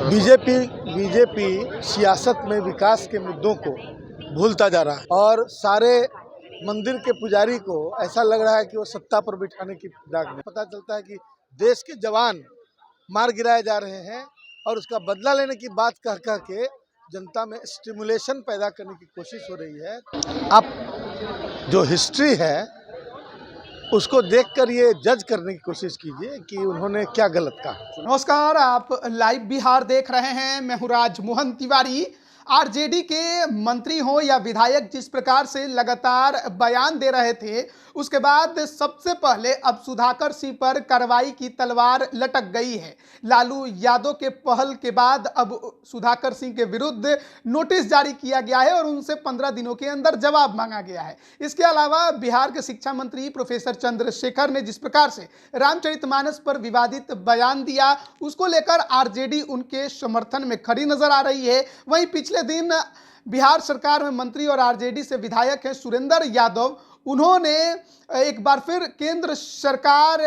BJP BJP सियासत में विकास के मुद्दों को भूलता जा रहा है और सारे मंदिर के पुजारी को ऐसा लग रहा है कि वो सत्ता पर बिठाने की फिराक में। पता चलता है कि देश के जवान मार गिराए जा रहे हैं और उसका बदला लेने की बात कह कह के जनता में स्टिमुलेशन पैदा करने की कोशिश हो रही है। आप जो हिस्ट्री है उसको देखकर ये जज करने की कोशिश कीजिए कि उन्होंने क्या गलत कहा। नमस्कार, आप लाइव बिहार देख रहे हैं। मैं हूं राजमोहन तिवारी। आरजेडी के मंत्री हो या विधायक जिस प्रकार से लगातार बयान दे रहे थे, उसके बाद सबसे पहले अब सुधाकर सिंह पर कार्रवाई की तलवार लटक गई है। लालू यादव के पहल के बाद अब सुधाकर सिंह के विरुद्ध नोटिस जारी किया गया है और उनसे 15 दिनों के अंदर जवाब मांगा गया है। इसके अलावा बिहार के शिक्षा मंत्री प्रोफेसर चंद्रशेखर ने जिस प्रकार से रामचरितमानस पर विवादित बयान दिया, उसको लेकर आरजेडी उनके समर्थन में खड़ी नजर आ रही है। वहीं पिछले दिन बिहार सरकार में मंत्री और आरजेडी से विधायक हैं सुरेंद्र यादव, उन्होंने एक बार फिर केंद्र सरकार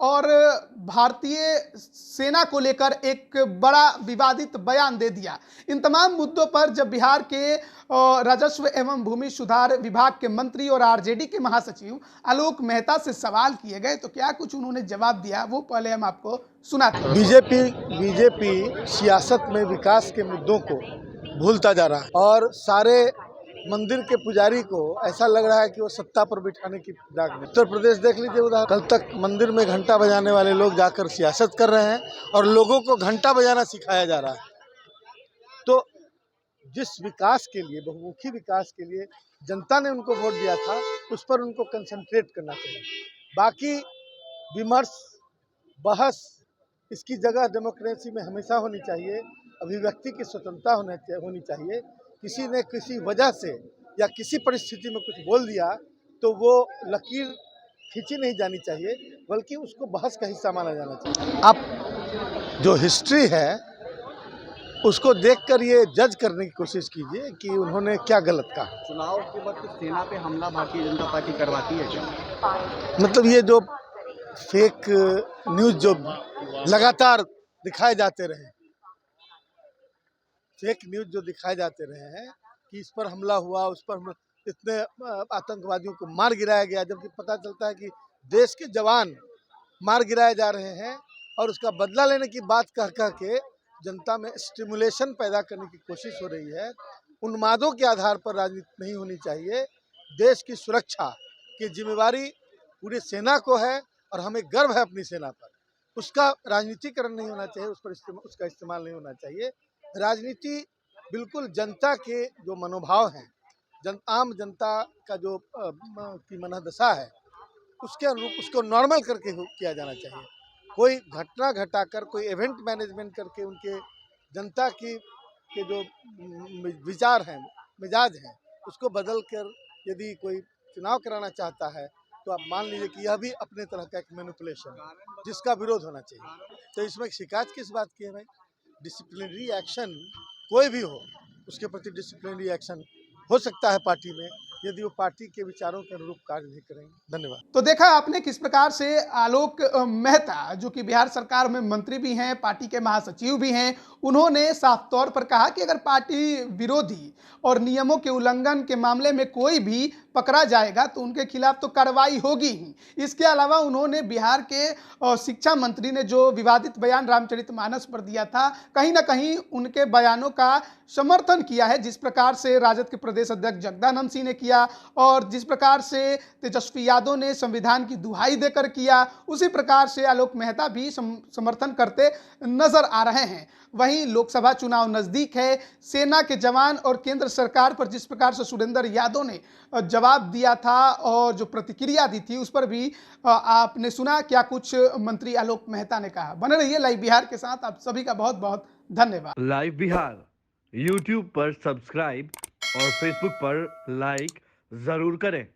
और भारतीय सेना को लेकर एक बड़ा विवादित बयान दे दिया। इन तमाम मुद्दों पर जब बिहार के राजस्व एवं भूमि सुधार विभाग के मंत्री और आरजेडी के महासचिव आलोक मेहता से सवाल किए गए, तो क्या कुछ उन्होंने जवाब दिया, वो पहले हम आपको सुनाते हैं। बीजेपी सियासत में विकास के मुद्दों को भूलता जा रहा है और सारे मंदिर के पुजारी को ऐसा लग रहा है कि वो सत्ता पर बिठाने की फिराक में। उत्तर प्रदेश देख लीजिए उधर, कल तक मंदिर में घंटा बजाने वाले लोग जाकर सियासत कर रहे हैं और लोगों को घंटा बजाना सिखाया जा रहा है। तो जिस विकास के लिए, बहुमुखी विकास के लिए जनता ने उनको वोट दिया था, उस पर उनको कंसंट्रेट करना चाहिए। बाकी विमर्श, बहस, इसकी जगह डेमोक्रेसी में हमेशा होनी चाहिए। अभिव्यक्ति की स्वतंत्रता होनी चाहिए। किसी ने किसी वजह से या किसी परिस्थिति में कुछ बोल दिया तो वो लकीर खींची नहीं जानी चाहिए, बल्कि उसको बहस का हिस्सा माना जाना चाहिए। आप जो हिस्ट्री है उसको देखकर ये जज करने की कोशिश कीजिए कि उन्होंने क्या गलत कहा। चुनाव के वक्त सेना पे हमला भारतीय जनता पार्टी करवाती है क्या? मतलब ये जो फेक न्यूज़ जो लगातार दिखाए जाते रहे, फेक न्यूज़ जो दिखाए जाते रहे हैं कि इस पर हमला हुआ, उस पर इतने आतंकवादियों को मार गिराया गया, जबकि पता चलता है कि देश के जवान मार गिराए जा रहे हैं और उसका बदला लेने की बात कह कह के जनता में स्टिमुलेशन पैदा करने की कोशिश हो रही है। उन्मादों के आधार पर राजनीति नहीं होनी चाहिए। देश की सुरक्षा की जिम्मेवारी पूरी सेना को है और हमें गर्व है अपनी सेना पर। उसका राजनीतिकरण नहीं होना चाहिए, उसका इस्तेमाल नहीं होना चाहिए। राजनीति बिल्कुल जनता के जो मनोभाव हैं, आम जनता का जो की मनोदशा है, उसके अनुरूप उसको नॉर्मल करके किया जाना चाहिए। कोई घटना घटाकर, कोई इवेंट मैनेजमेंट करके उनके जनता के जो विचार हैं, मिजाज हैं, उसको बदल कर यदि कोई चुनाव कराना चाहता है तो आप मान लीजिए कि यह भी अपने तरह का एक मैनिपुलेशन है, जिसका विरोध होना चाहिए। तो इसमें शिकायत किस बात की है भाई? डिसिप्लिनरी एक्शन कोई भी हो, उसके प्रति डिसिप्लिनरी एक्शन हो सकता है पार्टी में, यदि वो पार्टी के विचारों के अनुरूप कार्य नहीं करेंगे। धन्यवाद। तो देखा आपने किस प्रकार से आलोक मेहता, जो कि बिहार सरकार में मंत्री भी हैं, पार्टी के महासचिव भी हैं, उन्होंने साफ तौर पर कहा कि अगर पार्टी विरोधी और नियमों के उल्लंघन के मामले में कोई भी पकड़ा जाएगा तो उनके खिलाफ तो कार्रवाई होगी ही। इसके अलावा उन्होंने बिहार के शिक्षा मंत्री ने जो विवादित बयान रामचरितमानस पर दिया था, कहीं ना कहीं उनके बयानों का समर्थन किया है, जिस प्रकार से राजद के प्रदेश अध्यक्ष जगदानंद सिंह ने किया और जिस प्रकार से तेजस्वी यादव ने संविधान की दुहाई देकर किया, उसी प्रकार से आलोक मेहता भी समर्थन करते नजर आ रहे हैं। वहीं लोकसभा चुनाव नजदीक है, सेना के जवान और केंद्र सरकार पर जिस प्रकार से सुरेंद्र यादव ने जवाब दिया था और जो प्रतिक्रिया दी थी, उस पर भी आपने सुना क्या कुछ मंत्री आलोक मेहता ने कहा। बने रहिए लाइव बिहार के साथ। आप सभी का बहुत बहुत धन्यवाद। लाइव बिहार यूट्यूब पर सब्सक्राइब और फेसबुक पर लाइक जरूर करें।